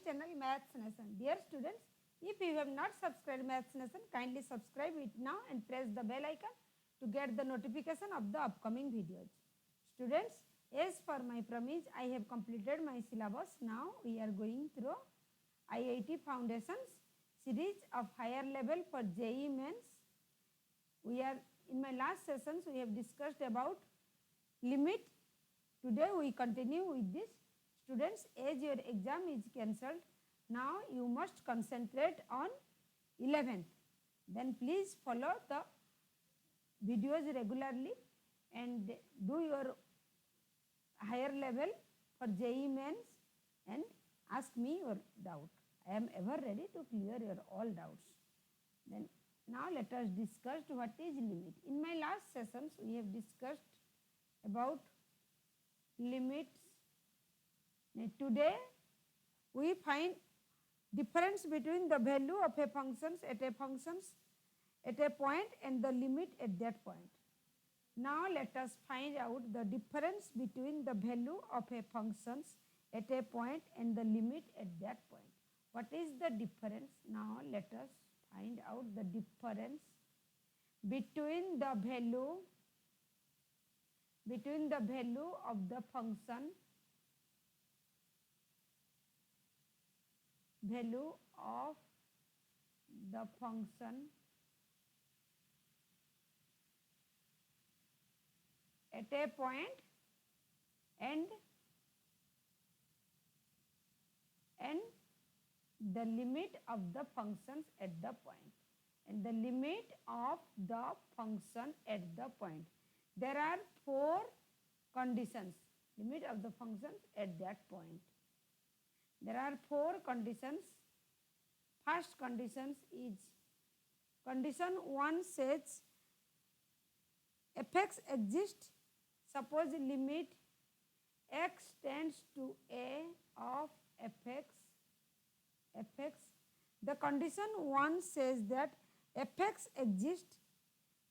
channel Maths Nation. Dear students, if you have not subscribed Maths Nation, kindly subscribe it now and press the bell icon to get the notification of the upcoming videos. Students, as per my promise, I have completed my syllabus. Now we are going through IIT Foundations series of higher level for JEE Mains. We are in my last sessions we have discussed about limit. Today we continue with this. Students, as your exam is cancelled, now you must concentrate on 11th. Then please follow the videos regularly and do your higher level for JEE Mains and ask me your doubt. I am ever ready to clear your all doubts. Then now let us discuss what is limit. In my last sessions we have discussed about limits. Today we find difference between the value of a functions at a point and the limit at that point. Now let us find out the difference between the value of a functions at a point and the limit at that point. What is the difference? Now let us find out the difference between the value of the function at a point and the limit of the functions at the point. And the limit of the function at the point. There are 4 conditions. Limit of the functions at that point. There are 4 conditions. First condition is condition 1 says fx exists. Suppose limit x tends to a of fx. The condition 1 says that fx exists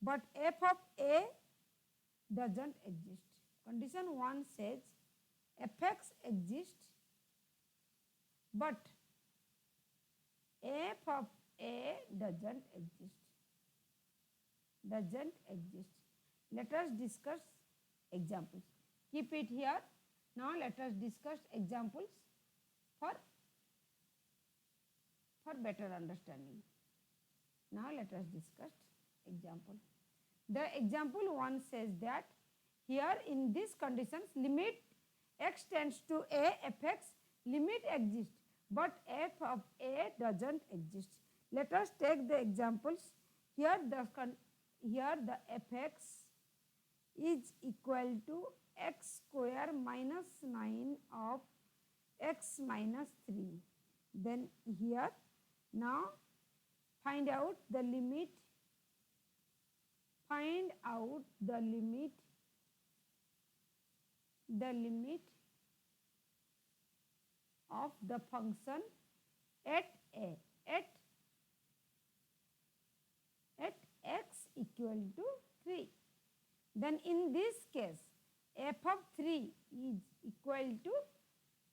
but f of a doesn't exist. Condition 1 says fx exists but f of a doesn't exist. Let us discuss examples. Keep it here. Now let us discuss examples for better understanding. Now let us discuss example. The example 1 says that here in these conditions limit x tends to a fx, limit exists but f of a doesn't exist. Let us take the examples. Here the fx is equal to x square minus 9 of x minus 3. Then here now find out the limit of the function at x equal to 3. Then in this case f of 3 is equal to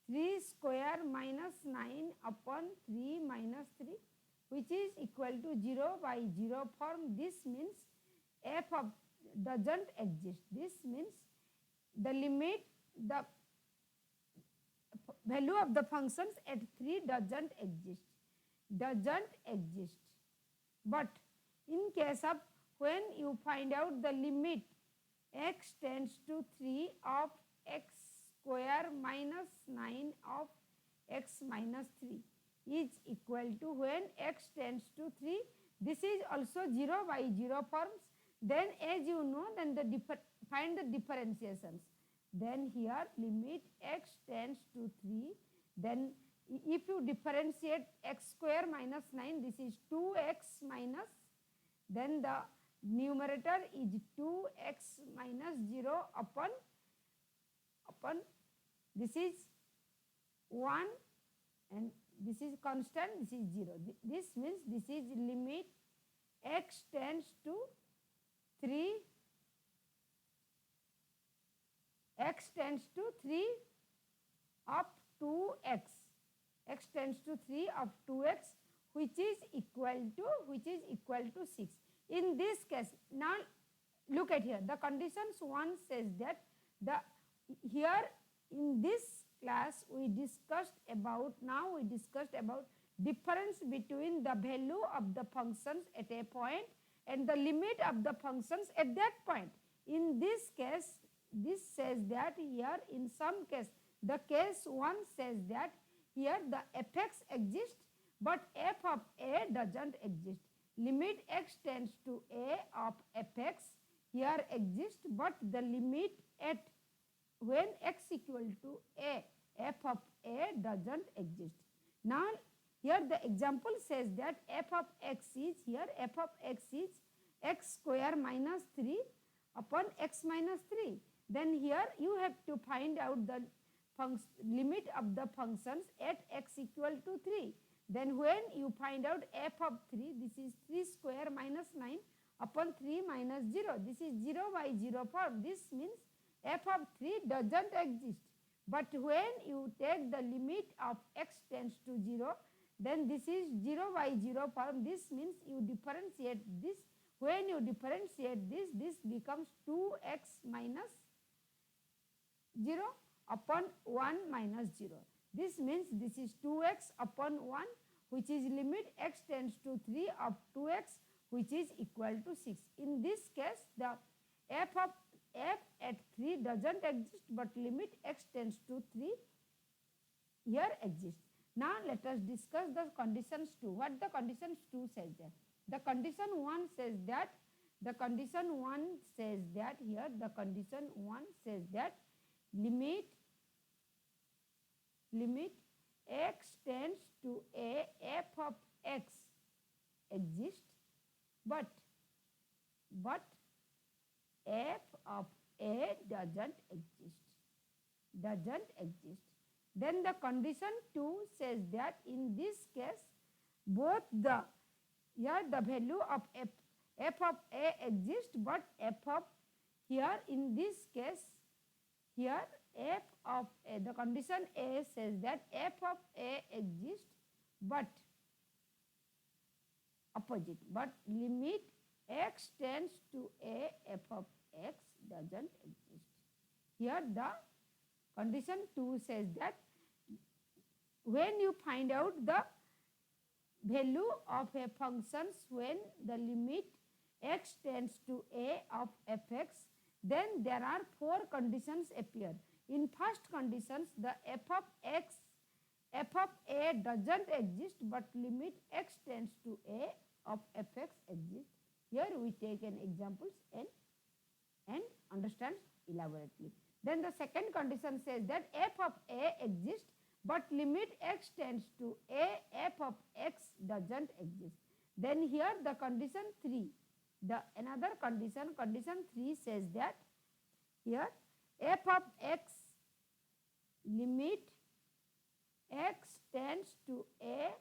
3 square minus 9 upon 3 minus 3, which is equal to 0 by 0 form. This means f of doesn't exist. This means the value of the functions at 3 doesn't exist. But in case of when you find out the limit x tends to 3 of x square minus 9 of x minus 3 is equal to when x tends to 3, this is also 0 by 0 forms. Then as you know, then find the differentiations. Then here limit x tends to 3, then if you differentiate x square minus 9, this is 2x minus, then the numerator is 2x minus 0 upon this is 1 and this is constant, this is 0. This means this is limit x tends to 3 x tends to 3 up to x. x tends to 3 of 2x which is equal to 6. In this case, now look at here, the conditions 1 says that the here in this class we discussed about difference between the value of the functions at a point and the limit of the functions at that point. In this case, this says that here in some case, the case 1 says that here the fx exists but f of a doesn't exist. Limit x tends to a of fx here exists, but the limit at when x equal to a, f of a doesn't exist. Now here the example says that f of x is x square minus 3 upon x minus 3. Then here you have to find out the limit of the functions at x equal to 3. Then when you find out f of 3, this is 3 square minus 9 upon 3 minus 0. This is 0 by 0 form. This means f of 3 doesn't exist. But when you take the limit of x tends to 0, then this is 0 by 0 form. This means you differentiate this. When you differentiate this, this becomes 2x minus 0 upon 1 minus 0. This means this is 2x upon 1, which is limit x tends to 3 of 2x, which is equal to 6. In this case, the f of f at 3 doesn't exist, but limit x tends to 3 here exists. Now let us discuss the conditions 2. What the conditions 2 says there? The condition 1 says that limit x tends to a, f of x exists, but f of a doesn't exist. Then the condition 2 says that in this case, both the value of f of a exists, but f of here in this case, here f of a, the condition A says that f of a exists, but opposite, but limit x tends to a, f of x doesn't exist. Here the condition 2 says that when you find out the value of a functions when the limit x tends to a of fx, then there are 4 conditions appear. In first conditions, the f of a doesn't exist, but limit x tends to a of fx exists. Here we take an examples and understand elaborately. Then the second condition says that f of a exists, but limit x tends to a, f of x doesn't exist. Then here the condition 3, the another condition 3 says that here f of x, limit x tends to a,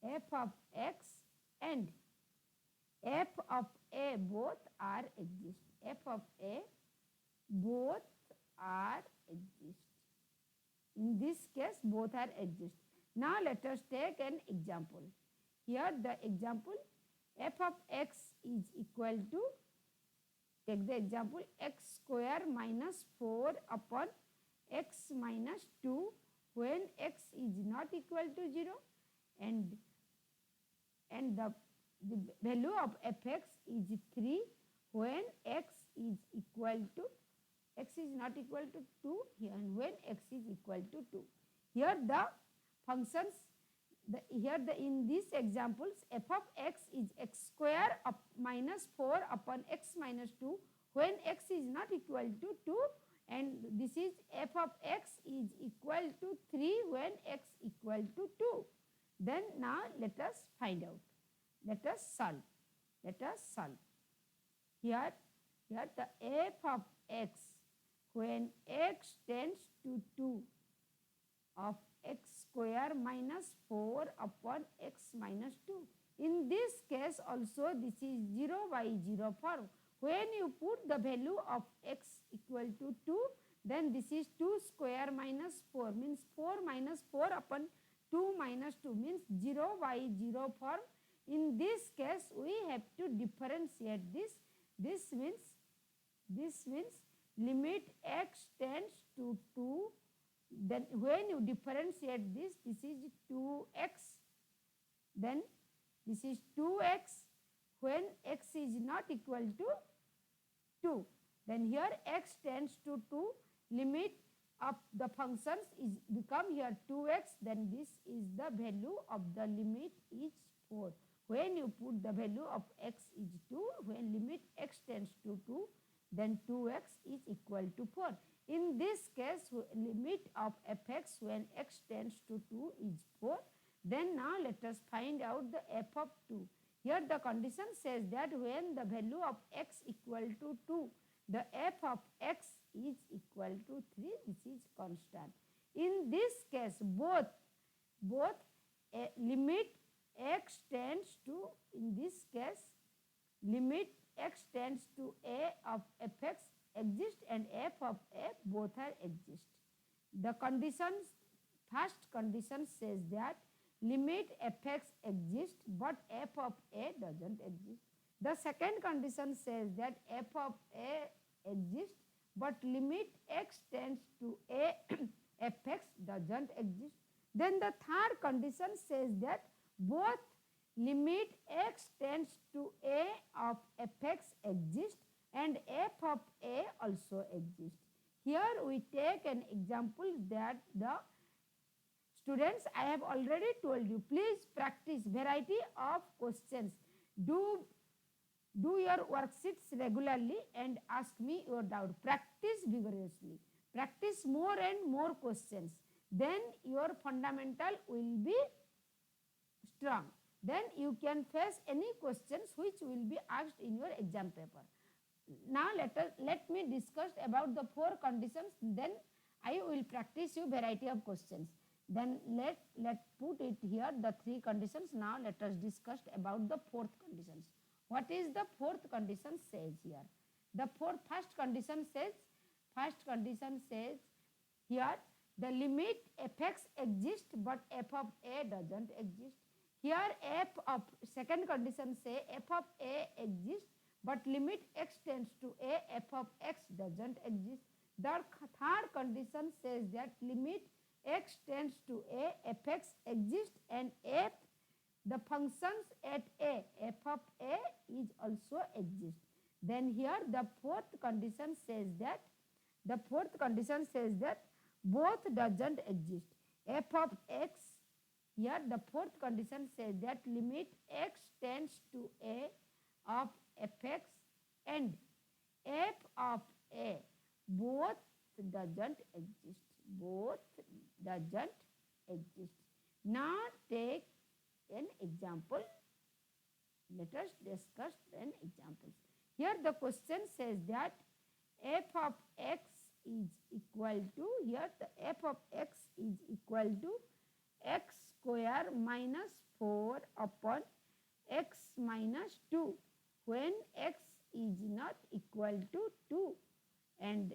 f of x and f of a both are exist. F of a both are exist. In this case, both are exist. Now let us take an example. Here the example, f of x is equal to, take the example, x square minus 4 upon x minus 2 when x is not equal to 0, and the value of fx is 3 when x is not equal to 2 here, and when x is equal to 2. Here the functions, in these examples, f of x is x square of minus 4 upon x minus 2 when x is not equal to 2, and this is f of x is equal to 3 when x equal to 2. Then now let us find out. Let us solve. Here the f of x when x tends to 2 of x square minus 4 upon x minus 2. In this case also this is 0 by 0 form. When you put the value of x equal to 2, then this is 2 square minus 4 means 4 minus 4 upon 2 minus 2 means 0 by 0 form. In this case we have to differentiate this. This means limit x tends to 2, then when you differentiate this, this is 2x, then this is 2x when x is not equal to 2. Then here x tends to 2, limit of the functions is become here 2x, then this is the value of the limit is 4. When you put the value of x is 2, when limit x tends to 2, then 2x is equal to 4. In this case, limit of fx when x tends to 2 is 4. Then now let us find out the f of 2. Here the condition says that when the value of x equal to 2, the f of x is equal to 3. This is constant. In this case, both limit x tends to, in this case, limit x tends to a of fx exist and f of a both are exist. The conditions, first condition says that limit fx exist but f of a doesn't exist. The second condition says that f of a exists but limit x tends to a fx doesn't exist. Then the third condition says that both limit x tends to a of fx exist and f of a also exist. Here we take an example that the students, I have already told you, please practice variety of questions. Do your worksheets regularly and ask me your doubt. Practice vigorously. Practice more and more questions. Then your fundamental will be strong. Then you can face any questions which will be asked in your exam paper. Now let me discuss about the 4 conditions. Then I will practice you variety of questions. Then let put it here the 3 conditions. Now let us discuss about the 4th conditions. What is the 4th condition says here? The first condition says here the limit fx exists but f of a doesn't exist. Here f of second condition say f of a exists but limit x tends to a, f of x doesn't exist. The third condition says that limit x tends to a, fx exists and f the functions at a, f of a is also exist. Then here the fourth condition says that both doesn't exist. F of x, here the fourth condition says that limit x tends to a of fx and f of a both doesn't exist. Both doesn't exist. Now take an example. Let us discuss an example. Here the question says that f of x is equal to, here the f of x is equal to x square minus 4 upon x minus 2 when x is not equal to 2 and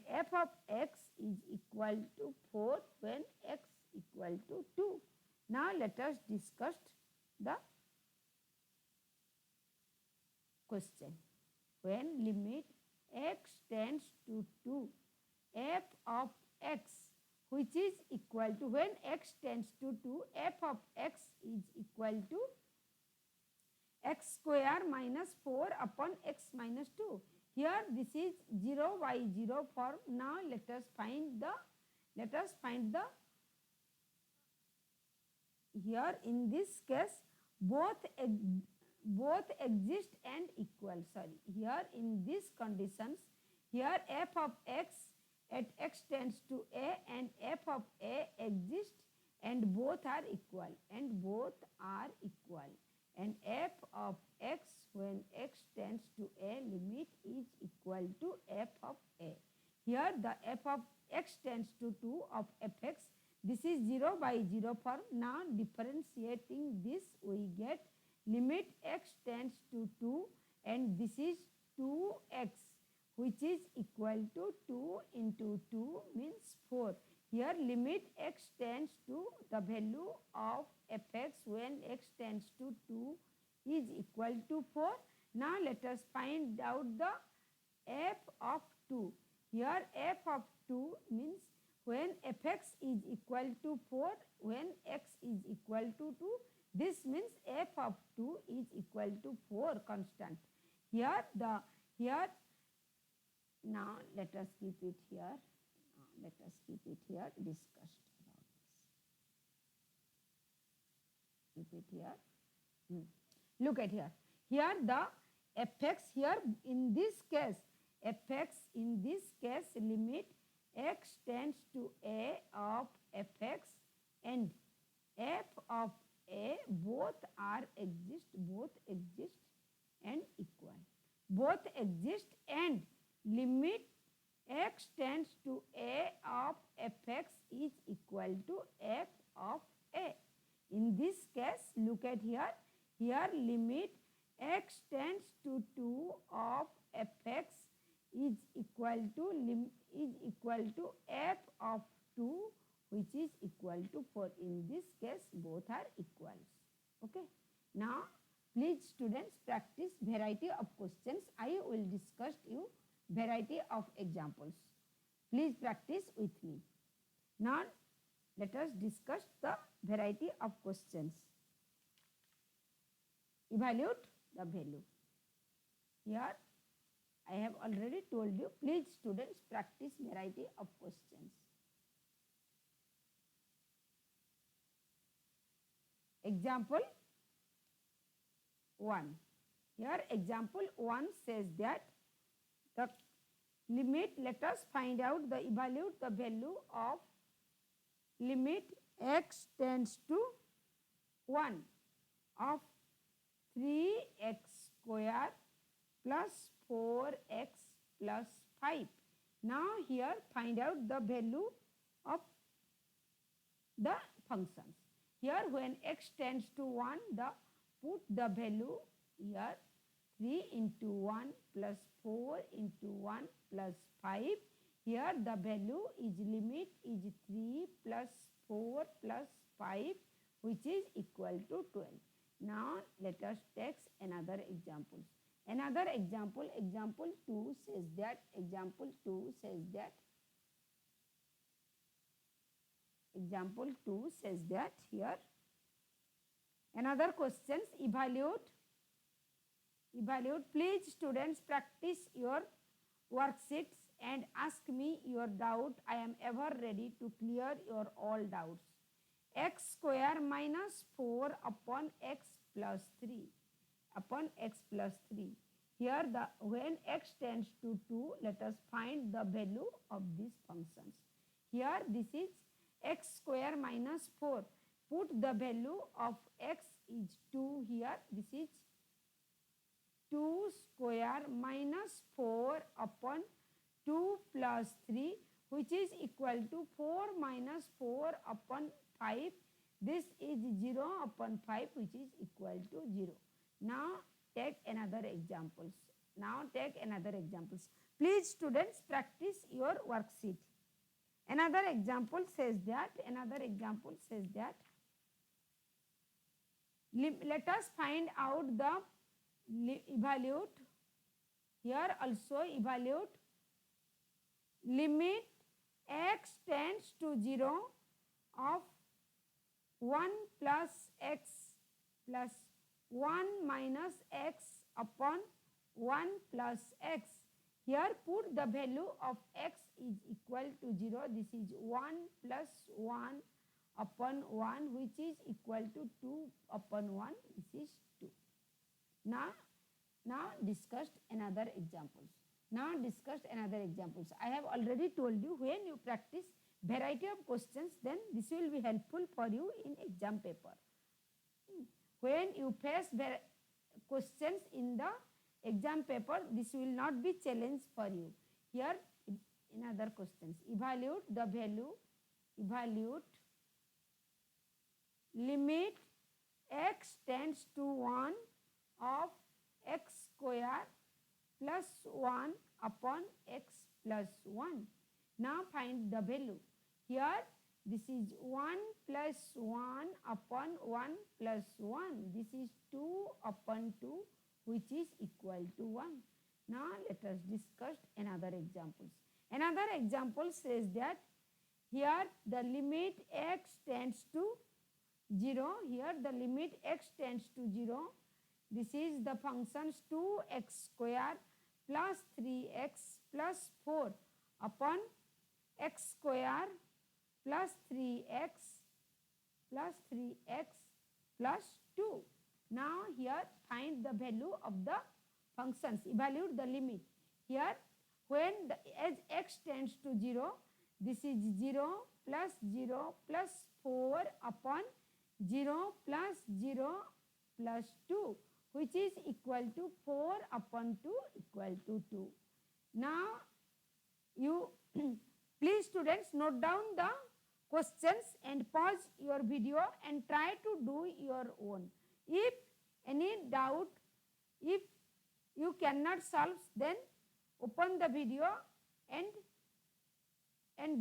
f of x is equal to 4 when x equal to 2. Now let us discuss the question. When limit x tends to 2, f of x which is equal to, when x tends to 2, f of x is equal to x square minus 4 upon x minus 2. Here this is 0 by 0 form. Now let us find the here in this case both exist and equal. Sorry, here in these conditions, here f of x at x tends to a and f of a exist and both are equal and f of x when x tends to a limit is equal to f of a. Here the f of x tends to 2 of fx. This is 0 by 0 form. Now differentiating this we get limit x tends to 2 and this is 2x which is equal to 2 into 2 means 4. Here limit x tends to the value of fx when x tends to 2 is equal to 4. Now let us find out the f of 2. Here f of 2 means when fx is equal to 4, when x is equal to 2, this means f of 2 is equal to 4 constant. Here now let us keep it here. Let us keep it here, discussed about this. Keep it here. Look at here. Here the fx here in this case, fx in this case limit x tends to a of fx and f of a both exist and equal. Both exist and limit x tends to a of fx is equal to f of a. In this case, look at here. Here limit x tends to 2 of fx is equal to f of 2 which is equal to 4. In this case, both are equals. Okay. Now, please students practice variety of questions. I will discuss you variety of examples. Please practice with me. Now, let us discuss the variety of questions. Evaluate the value. Here, I have already told you, please students practice variety of questions. Example 1. Here, example 1 says that the limit, let us find out evaluate the value of limit x tends to 1 of 3x square plus 4x plus 5. Now here find out the value of the functions. Here when x tends to 1, put the value here 3 into 1 plus 4 into 1 plus 5. Here the value is limit is 3 plus 4 plus 5 which is equal to 12. Now let us take another example. Another example, example 2 says that, example 2 says here, another questions, evaluate, please students practice your worksheets and ask me your doubt. I am ever ready to clear your all doubts. X square minus 4 upon x plus 3 upon x plus 3. Here when x tends to 2, let us find the value of these functions. Here this is x square minus 4. Put the value of x is 2 here. This is 2 square minus 4 upon 2 plus 3 which is equal to 4 minus 4 upon 5. This is 0 upon 5 which is equal to 0. Now take another examples. Please students practice your worksheet. Another example says that, let us find out the evaluate. Here also evaluate limit x tends to 0 of 1 plus x plus 1 minus x upon 1 plus x. Here put the value of x is equal to 0. This is 1 plus 1 upon 1 which is equal to 2 upon 1. This is 2. Now discussed another examples. I have already told you when you practice variety of questions, then this will be helpful for you in exam paper. When you face questions in the exam paper, this will not be challenge for you. Here another questions. Evaluate the value, limit x tends to 1 of x square plus 1 upon x plus 1. Now find the value. Here this is 1 plus 1 upon 1 plus 1. This is 2 upon 2, which is equal to 1. Now let us discuss another example. Another example says that here the limit x tends to 0. Here the limit x tends to 0. This is the functions 2x square plus 3x plus 4 upon x square plus 3x plus 2. Now here find the value of the functions, evaluate the limit. Here when as x tends to 0, this is 0 plus 4 upon 0 plus 0 plus 2, which is equal to 4 upon 2 equal to 2. Now you please students note down the questions and pause your video and try to do your own. If any doubt, if you cannot solve, then open the video and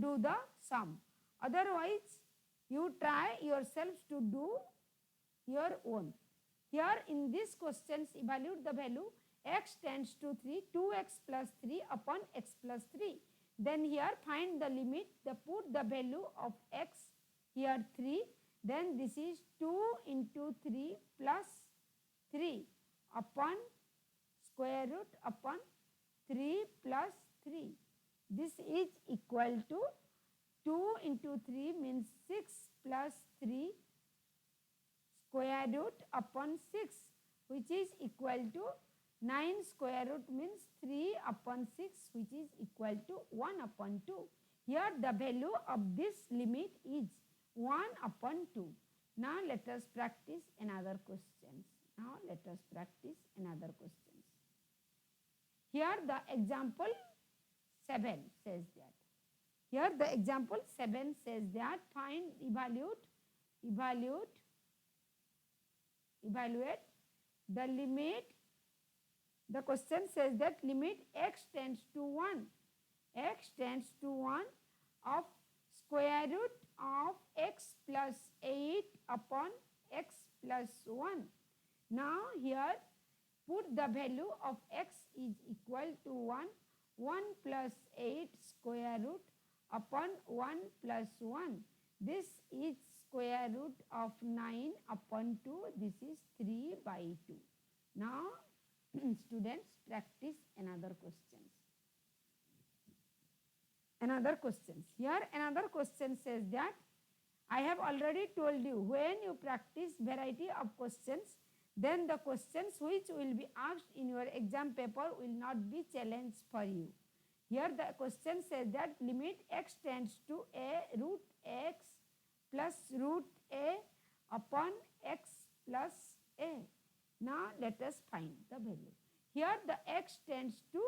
do the sum. Otherwise, you try yourselves to do your own. Here in this questions, evaluate the value x tends to 3, 2x plus 3 upon x plus 3. Then here find the limit, put the value of x here 3, then this is 2 into 3 plus 3 upon square root upon 3 plus 3. This is equal to 2 into 3 means 6 plus 3 square root upon 6, which is equal to 9 square root means 3 upon 6, which is equal to 1 upon 2. Here the value of this limit is 1 upon 2. Now let us practice another questions. Here the example 7 says that. Here the example 7 says that find, evaluate the limit. The question says that limit x tends to 1 of square root of x plus 8 upon x plus 1. Now here put the value of x is equal to 1 plus 8 square root upon 1 plus 1. This is square root of 9 upon 2. This is 3 by 2. Now students practice another questions. Here another question says that I have already told you, when you practice variety of questions, then the questions which will be asked in your exam paper will not be challenged for you. Here the question says that limit x tends to a root x plus root a upon x plus a. Now let us find the value. Here the x tends to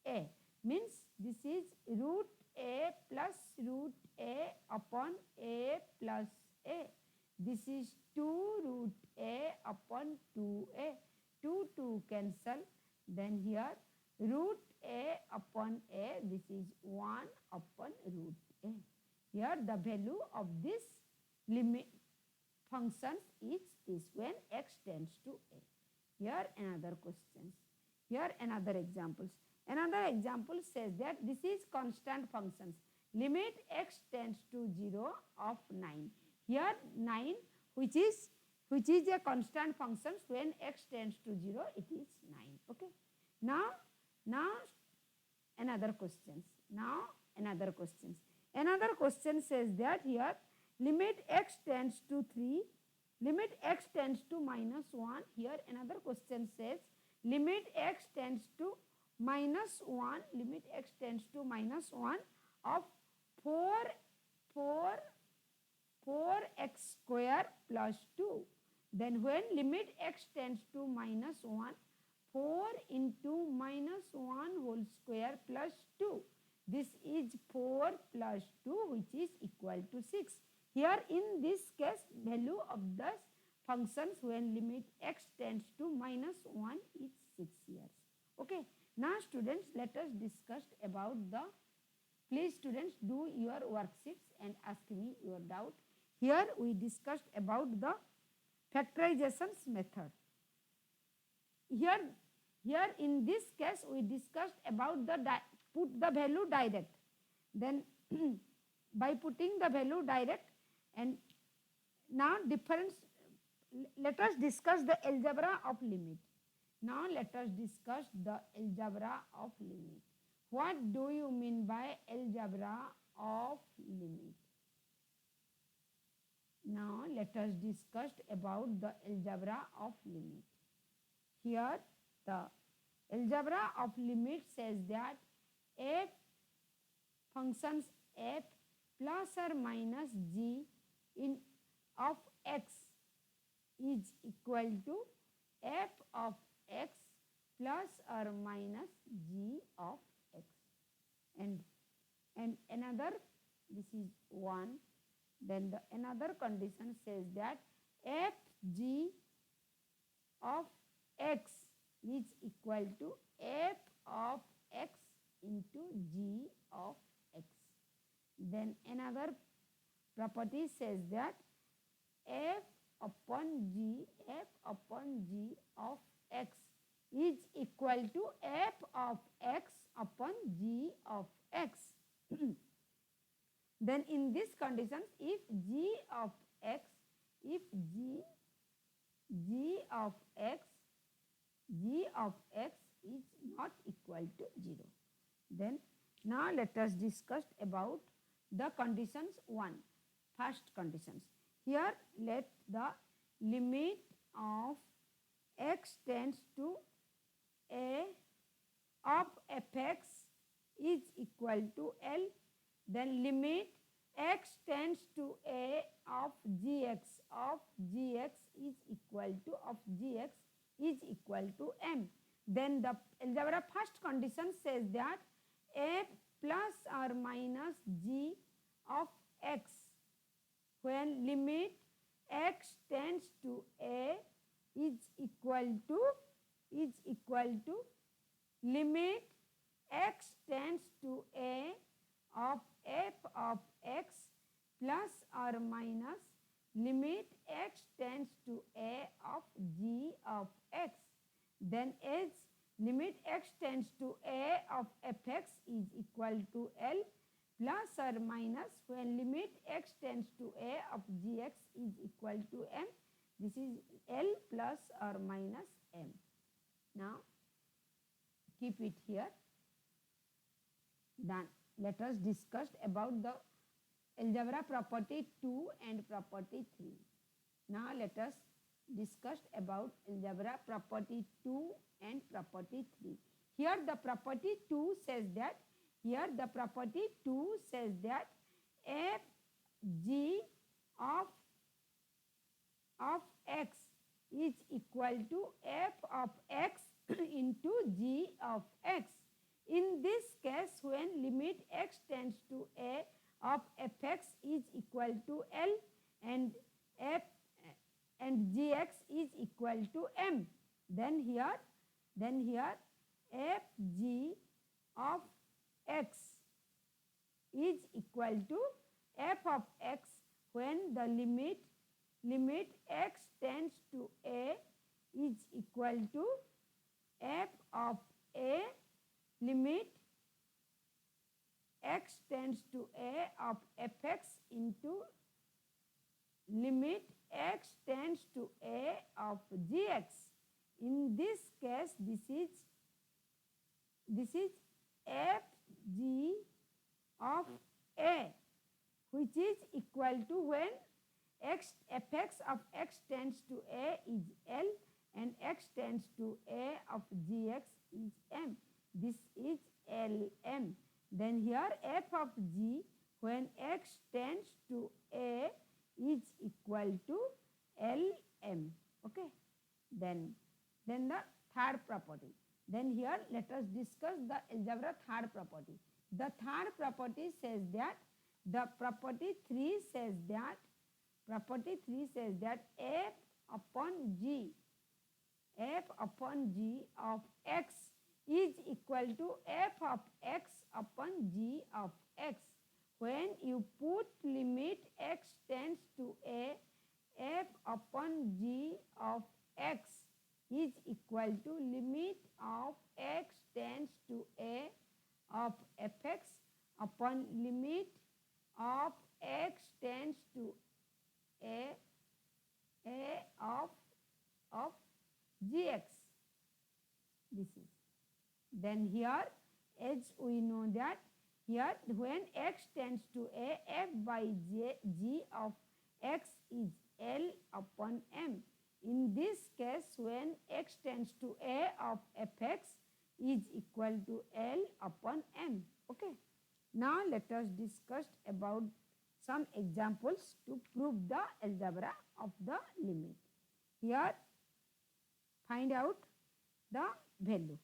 a means this is root a plus root a upon a plus a. This is 2 root a upon 2a. 2 cancel. Then here root a upon a, this is 1 upon root a. Here the value of this limit functions is this when x tends to a. Here another questions. Here another examples. Another example says that this is constant functions. Limit x tends to 0 of 9. Here 9 which is a constant function. When x tends to 0, it is 9. Okay. Now another questions. Another question says that here limit x tends to 3, limit x tends to minus 1. Here another question says limit x tends to minus 1, limit x tends to minus 1 of 4x square plus 2. Then when limit x tends to minus 1, 4 into minus 1 whole square plus 2. This is 4 plus 2, which is equal to 6. Here in this case, value of the functions when limit x tends to minus 1 is 6 years. Okay. Now students, let us us discuss about the, please students do your worksheets and ask me your doubt. Here we discussed about the factorizations method. Here in this case we discussed about the put the value direct. Then by putting the value direct, and now difference, let us discuss the algebra of limit. Now let us discuss the algebra of limit. What do you mean by algebra of limit? Now let us discuss about the algebra of limit. Here the algebra of limit says that f functions f plus or minus g in of x is equal to f of x plus or minus g of x. And another, this is 1. Then the another condition says that f g of x is equal to f of x into g of x. Then another property says that f upon g of x is equal to f of x upon g of x. Then in this condition, if g of x is not equal to 0, then now let us discuss about the conditions 1. First conditions. Here let the limit of x tends to a of fx is equal to L. Then limit x tends to a of gx is equal to m. Then the algebra first condition says that f plus or minus g of x when limit x tends to a is equal to limit x tends to a of f of x plus or minus limit x tends to a of g of x. Then as limit x tends to a of fx is equal to L plus or minus when limit x tends to a of gx is equal to m. This is L plus or minus m. Now keep it here. Done. Let us discuss about the algebra property 2 and property 3. Now let us discuss about algebra property 2 and property 3. Here the property 2 says that f g of x is equal to f of x into g of x. In this case, when limit x tends to a of fx is equal to L and f and gx is equal to m, then here f g of x is equal to f of x when the limit x tends to a is equal to f of a limit x tends to a of fx into limit x tends to a of gx. In this case, this is f g of a, which is equal to when fx of x tends to a is L and x tends to a of gx is m. This is Lm. Then here f of g when x tends to a is equal to Lm. Okay. Then the third property. Then here let us discuss the algebra third property. The third property says that the property 3 says that f upon g of x is equal to f of x upon g of x. When you put limit x tends to a, f upon g of x is equal to limit of x tends to a of fx upon limit of x tends to a of gx. This is. Then here, as we know that here when x tends to a, f by g of x is L upon m. In this case, when x tends to a of fx is equal to L upon m. Okay. Now let us discuss about some examples to prove the algebra of the limit. Here, find out the value.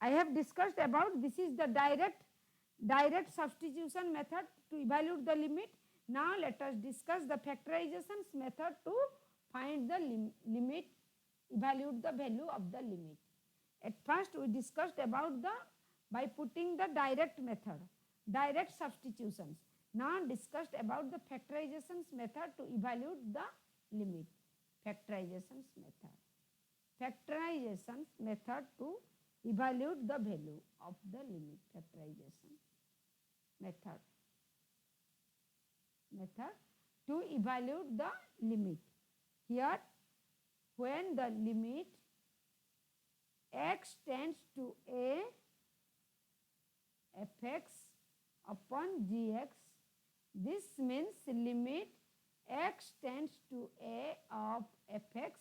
I have discussed about this is the direct substitution method to evaluate the limit. Now let us discuss the factorizations method to find the limit, evaluate the value of the limit. At first we discussed about the by putting the direct method, direct substitutions. Now discussed about the factorizations method to evaluate the limit. Factorizations method. Factorizations method to evaluate the value of the limit. Factorization method. Method to evaluate the limit. Here, when the limit x tends to a fx upon gx, this means limit x tends to a of fx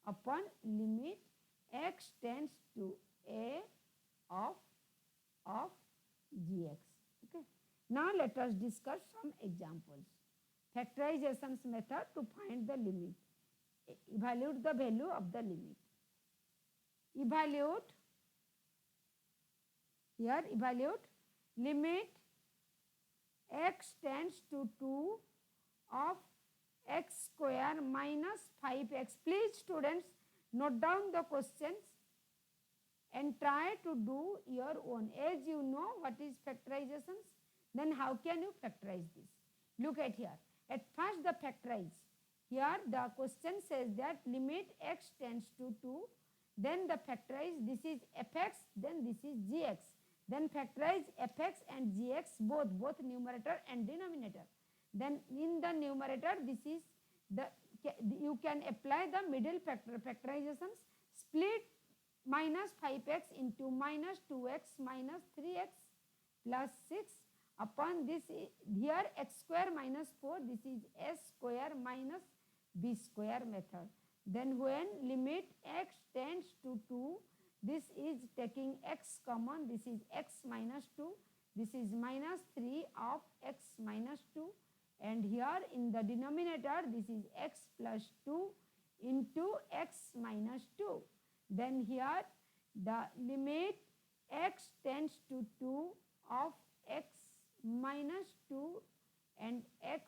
upon limit x tends to a of gx. Okay. Now let us discuss some examples. Factorizations method to find the limit. Evaluate the value of the limit. Evaluate limit x tends to 2 of x square minus 5x. Please students note down the questions and try to do your own. As you know what is factorizations, then how can you factorize this? Look at here. At first the factorize. Here the question says that limit x tends to 2, then the factorize, this is fx, then this is gx. Then factorize fx and gx both numerator and denominator. Then in the numerator, this is the, you can apply the middle factorizations. Split minus 5x into minus 2x minus 3x plus 6 upon this, here x square minus 4, this is s square minus b square method. Then when limit x tends to 2, this is taking x common, this is x minus 2, this is minus 3 of x minus 2, and here in the denominator this is x plus 2 into x minus 2. Then here the limit x tends to 2 of x minus 2 and x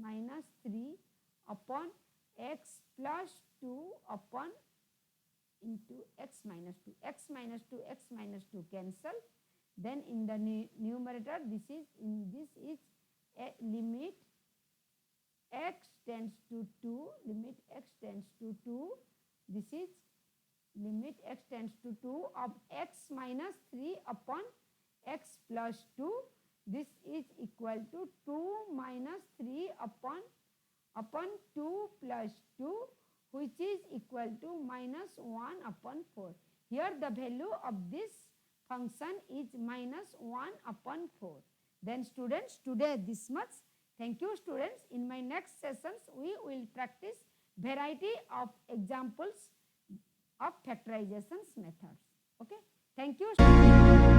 minus 3 upon x plus 2 upon into x minus 2. X minus 2, x minus 2 cancel. Then in the numerator, this is a limit x tends to 2, limit x tends to 2, this is limit x tends to 2 of x minus 3 upon x plus 2, this is equal to 2 minus 3 upon 2 plus 2, which is equal to minus 1 upon 4. Here the value of this function is minus 1 upon 4. Then students, today this much. Thank you students. In my next sessions, we will practice variety of examples of factorizations methods. Okay. Thank you students.